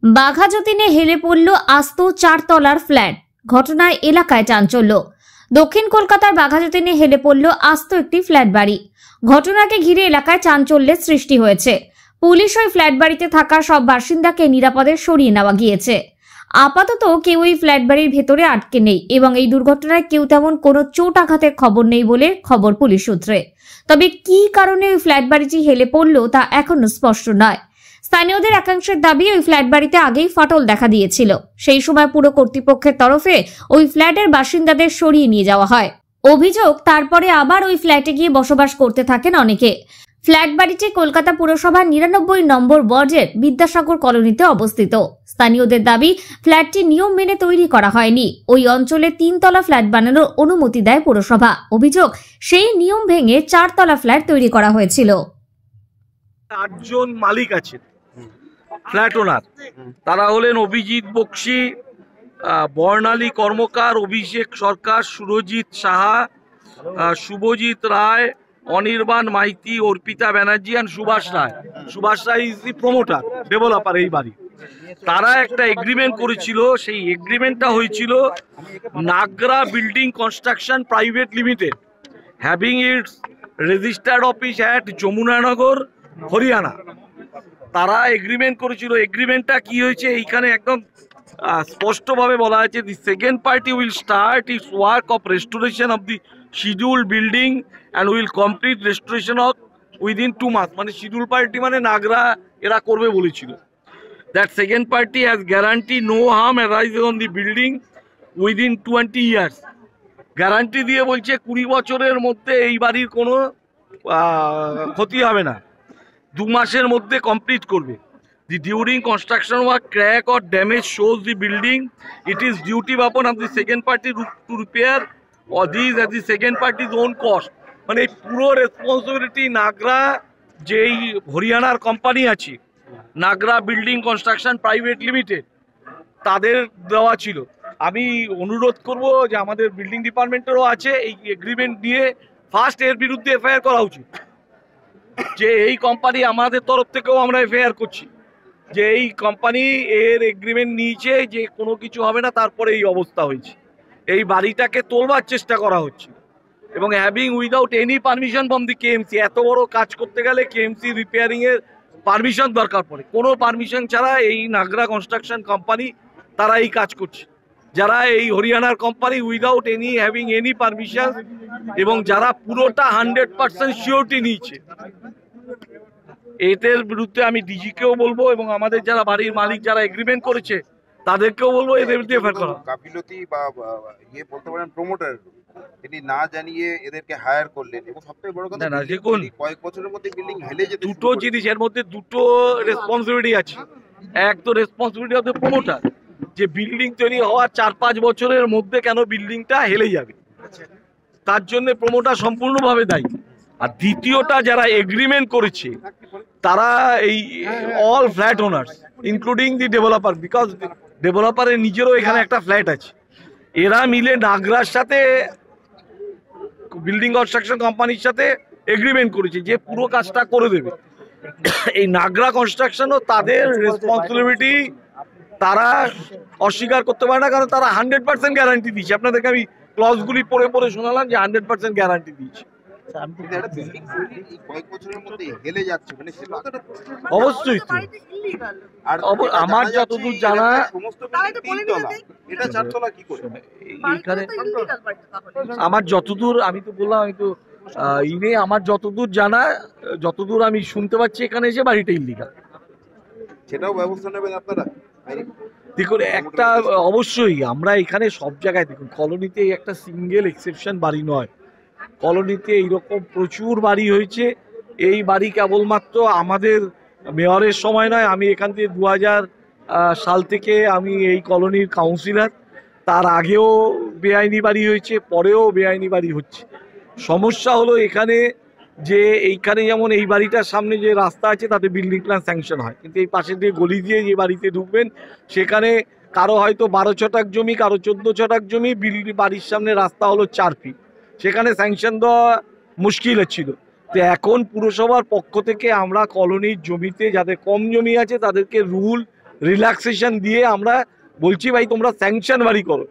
বাঘাযতীনে হেলে পড়ল আস্ত 4 তলার ফ্ল্যাট। ঘটনায় এলাকায় চাঞ্চল্য। দক্ষিণ কলকাতার বাঘাযতীনে হেলে পড়ল আস্ত একটি ফ্ল্যাট বাড়ি। ঘটনাকে ঘিরে এলাকায় চাঞ্চল্যের সৃষ্টি হয়েছে। পুলিশ ওই ফ্ল্যাট বাড়িতে থাকা সব বাসিন্দাকে নিরাপদে সরিয়ে নেওয়া গিয়েছে। আপাতত কেউ ওই ফ্ল্যাট বাড়ির ভেতরে আটকে নেই এবং এই দুর্ঘটনায় কেউ তেমন কোনো চোট আঘাতের খবর নেই বলে খবর পুলিশ সূত্রে। তবে কী কারণে ওই ফ্ল্যাট বাড়িটি হেলে পড়ল তা এখনো স্পষ্ট নয়। স্থানীয়দের একাংশের দাবি, ওই ফ্ল্যাট বাড়িতে আগেই ফাটল দেখা দিয়েছিল। সেই সময় পুরো কর্তৃপক্ষের তরফে ওই ফ্ল্যাটের বাসিন্দাদের সরিয়ে নিয়ে যাওয়া হয়। অভিযোগ, তারপরে আবার ওই ফ্ল্যাটে গিয়ে বসবাস করতে থাকেন অনেকে। ফ্ল্যাট বাড়িটি কলকাতা পুরসভার 99 নম্বর ওয়ার্ডের বিদ্যাসাগর কলোনিতে অবস্থিত। স্থানীয়দের দাবি, ফ্ল্যাটটি নিয়ম মেনে তৈরি করা হয়নি। ওই অঞ্চলে 3 তলা ফ্ল্যাট বানানোর অনুমতি দেয় পুরসভা। অভিযোগ, সেই নিয়ম ভেঙে 4 তলা ফ্ল্যাট তৈরি করা হয়েছিল। 8 জন মালিক আছে ফ্ল্যাট ওনার। তারা হলেন অভিজিৎ বক্সি, বর্ণালী কর্মকার, অভিষেক সরকার, সুরজিৎ সাহা, শুভজিৎ রায়, অনির্বাণ মাইতি, অর্পিতা ব্যানার্জি আর Subhash Roy. Subhash Roy is the promoter, developer এই বাড়ি। তারা একটা এগ্রিমেন্ট করেছিল। সেই এগ্রিমেন্টটা হয়েছিল Nagra building construction private limited, having its registered office at Yamunanagar, Haryana. তারা এগ্রিমেন্ট করেছিল। এগ্রিমেন্টটা কি হয়েছে এইখানে একদম স্পষ্টভাবে বলা আছে, the second party will start its work of restoration of the schedule building and will complete restoration of within 2 month. মানে শিডিউল পার্টি মানে নাগরা এরা করবে বলেছিল। That second party has guarantee no harm arises on the building within 20 years. Guarantee দিয়ে বলছে 20 বছরের মধ্যে এই বাড়ির কোনো ক্ষতি হবে না, 2 মাসের মধ্যে কমপ্লিট করবে। The during construction work crack or damage shows the building, it is duty upon of the second party to repair or these at the second party's own cost. মানে পুরো রেসপন্সিবিলিটি নাগরা যেই হরিয়ানার কোম্পানি আছে, নাগরা building construction private limited, তাদের দেওয়া ছিল। আমি অনুরোধ করব যে আমাদের বিল্ডিং ডিপার্টমেন্টেরও আছে, এই এগ্রিমেন্ট নিয়ে ফার্স্ট এর বিরুদ্ধে এফআইআর করা উচিত। যে এই কোম্পানি, আমাদের তরফ থেকেও আমরা এফআইআর করছি যে এই কোম্পানি এর এগ্রিমেন্ট নিয়েছে যে কোনো কিছু হবে না, তারপরে এই অবস্থা হয়েছে। এই বাড়িটাকে তোলবার চেষ্টা করা হচ্ছে এবং having without any permission from the KMC. এত বড় কাজ করতে গেলে কেএমসি রিপেয়ারিং এর পারমিশন দরকার পড়ে। কোনো পারমিশন ছাড়া এই নাগরা কনস্ট্রাকশন কোম্পানি তারা এই কাজ করছে। যারা এই হরিয়ানার company without any having any permission, এবং যারা পুরোটা 100% সিওরিটি নিয়েছে, এদের বিরুদ্ধে আমি ডিজিকেও বলবো এবং আমাদের যারা বাড়ির মালিক যারা এগ্রিমেন্ট করেছে তাদেরকেও বলবো এদের বিরুদ্ধে এফআইআর করা। গাফিলতি বা ইয়ে বলতে পারেন প্রমোটার, তিনি না জানিয়ে এদেরকে হায়ার করলেন এবং সবথেকে বড় কথা না, দেখুন কয়েক বছরের মধ্যে বিল্ডিং হেলে যেতে দুটো জিনিস, এর মধ্যে দুটো রেসপন্সিবিলিটি আছে। এক তো রেসপন্সিবিলিটি অফ দ্য প্রমোটার, যে বিল্ডিং তৈরি হওয়ার 4-5 বছরের মধ্যে কেন বিল্ডিংটা হেলে যাবে, তার জন্য প্রমোটার সম্পূর্ণভাবে দায়ী। আর দ্বিতীয়টা, যারা এগ্রিমেন্ট করেছে তারা এই all flat owners including the developer, because ডেভেলপারের নিজেরও এখানে একটা ফ্ল্যাট আছে, এরা মিলে নাগরার সাথে বিল্ডিং কনস্ট্রাকশন কোম্পানির সাথে এগ্রিমেন্ট করেছে যে পুরো কাজটা করে দেবে। এই নাগরা কনস্ট্রাকশনও তাদের রেসপন্সিবিলিটি তারা অস্বীকার করতে পারে না, কারণ তারা 100% গ্যারান্টি দিয়েছে। আপনাদেরকে আমি ক্লজগুলি পড়ে পড়ে শোনালাম যে 100% গ্যারান্টি দিয়েছে। অবশ্যই তো, আমার যতদূর জানা আমার যতদূর, আমি তো বললাম, আমি তো আমার যতদূর জানা, যতদূর আমি শুনতে পাচ্ছি এখানে এসে বাড়িটা ইল্লিগাল। সেটাও ব্যবস্থা নেবেন আপনারা? দেখুন, একটা অবশ্যই আমরা এখানে সব জায়গায়, দেখুন কলোনিতে একটা সিঙ্গেল এক্সেপশন বাড়ি নয়, কলোনিতে এইরকম প্রচুর বাড়ি হয়েছে। এই বাড়ি কেবলমাত্র আমাদের মেয়রের সময় নয়, আমি এখান থেকে 2000 সাল থেকে আমি এই কলোনির কাউন্সিলর। তার আগেও বেআইনি বাড়ি হয়েছে, পরেও বেআইনি বাড়ি হচ্ছে। সমস্যা হলো এখানে যে এইখানে যেমন এই বাড়িটার সামনে যে রাস্তা আছে তাতে বিল্ডিং প্ল্যান স্যাংশন হয়, কিন্তু এই পাশে দিয়ে গলি দিয়ে যে বাড়িতে ঢুকবেন সেখানে কারো হয়তো 12 ছটাক জমি, কারো 14 ছটাক জমি, বাড়ির সামনে রাস্তা হলো 4 ফিট, সেখানে স্যাংশন দেওয়া মুশকিল ছিল। তো এখন পুরসভার পক্ষ থেকে আমরা কলোনির জমিতে যাদের কম জমি আছে তাদেরকে রুল রিল্যাক্সেশন দিয়ে আমরা বলছি ভাই তোমরা স্যাংশন বাড়ি করো।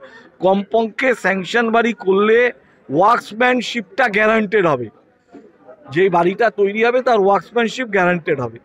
কমপক্ষে স্যাংশন বাড়ি করলে ওয়ার্কসম্যানশিপটা গ্যারান্টেড হবে, যে বাড়িটা তৈরি হবে তার ওয়ার্কসম্যানশিপ গ্যারান্টেড হবে।